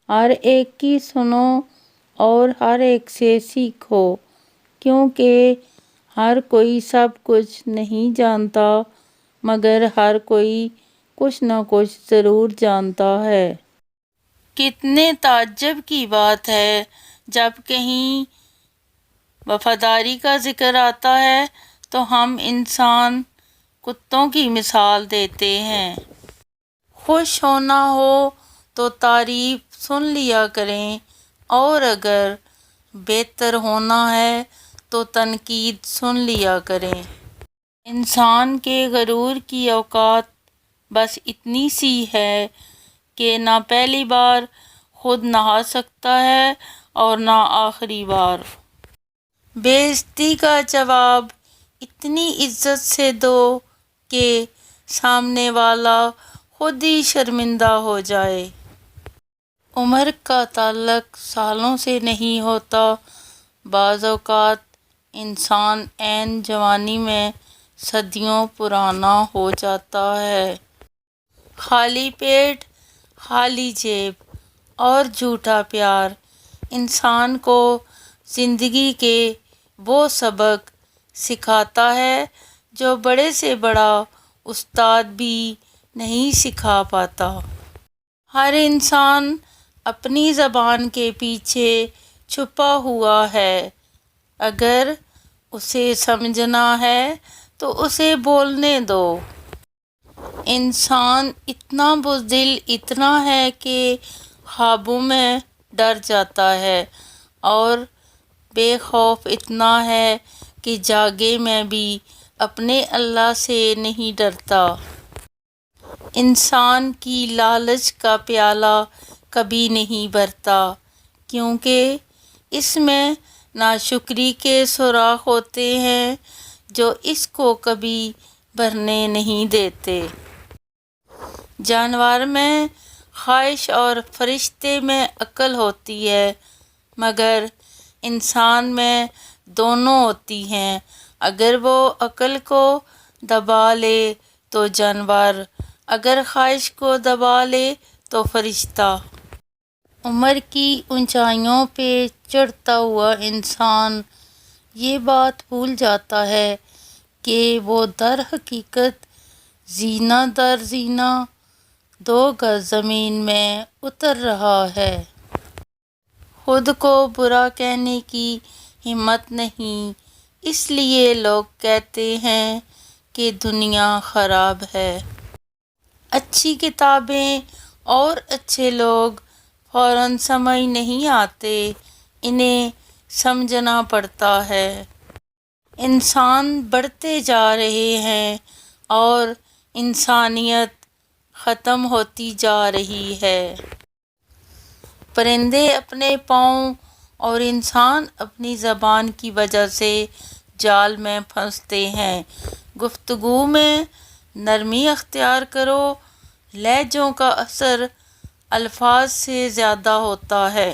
ہر ایک کی سنو اور ہر ایک سے سیکھو، کیونکہ ہر کوئی سب کچھ نہیں جانتا، مگر ہر کوئی کچھ نہ کچھ ضرور جانتا ہے۔ کتنے تعجب کی بات ہے جب کہیں وفاداری کا ذکر آتا ہے تو ہم انسان کتوں کی مثال دیتے ہیں۔ خوش ہونا ہو تو تعریف سن لیا کریں، اور اگر بہتر ہونا ہے تو تنقید سن لیا کریں۔ انسان کے غرور کی اوقات بس اتنی سی ہے کہ نہ پہلی بار خود نہا سکتا ہے اور نہ آخری بار۔ بے عزتی کا جواب اتنی عزت سے دو کہ سامنے والا خود ہی شرمندہ ہو جائے۔ عمر کا تعلق سالوں سے نہیں ہوتا، بعض اوقات انسان عین جوانی میں صدیوں پرانا ہو جاتا ہے۔ خالی پیٹ، خالی جیب اور جھوٹا پیار انسان کو زندگی کے وہ سبق سکھاتا ہے جو بڑے سے بڑا استاد بھی نہیں سکھا پاتا۔ ہر انسان اپنی زبان کے پیچھے چھپا ہوا ہے، اگر اسے سمجھنا ہے تو اسے بولنے دو۔ انسان اتنا بزدل اتنا ہے کہ خوابوں میں ڈر جاتا ہے، اور بے خوف اتنا ہے کہ جاگے میں بھی اپنے اللہ سے نہیں ڈرتا۔ انسان کی لالچ کا پیالہ کبھی نہیں بھرتا، کیونکہ اس میں ناشکری کے سوراخ ہوتے ہیں جو اس کو کبھی بھرنے نہیں دیتے۔ جانور میں خواہش اور فرشتے میں عقل ہوتی ہے، مگر انسان میں دونوں ہوتی ہیں۔ اگر وہ عقل کو دبا لے تو جانور، اگر خواہش کو دبا لے تو فرشتہ۔ عمر کی اونچائیوں پہ چڑھتا ہوا انسان یہ بات بھول جاتا ہے کہ وہ در حقیقت زینہ در زینہ 2 گز زمین میں اتر رہا ہے۔ خود کو برا کہنے کی ہمت نہیں، اس لیے لوگ کہتے ہیں کہ دنیا خراب ہے۔ اچھی کتابیں اور اچھے لوگ فوراً سمجھ نہیں آتے، انہیں سمجھنا پڑتا ہے۔ انسان بڑھتے جا رہے ہیں اور انسانیت ختم ہوتی جا رہی ہے۔ پرندے اپنے پاؤں اور انسان اپنی زبان کی وجہ سے جال میں پھنستے ہیں۔ گفتگو میں نرمی اختیار کرو، لہجوں کا اثر الفاظ سے زیادہ ہوتا ہے۔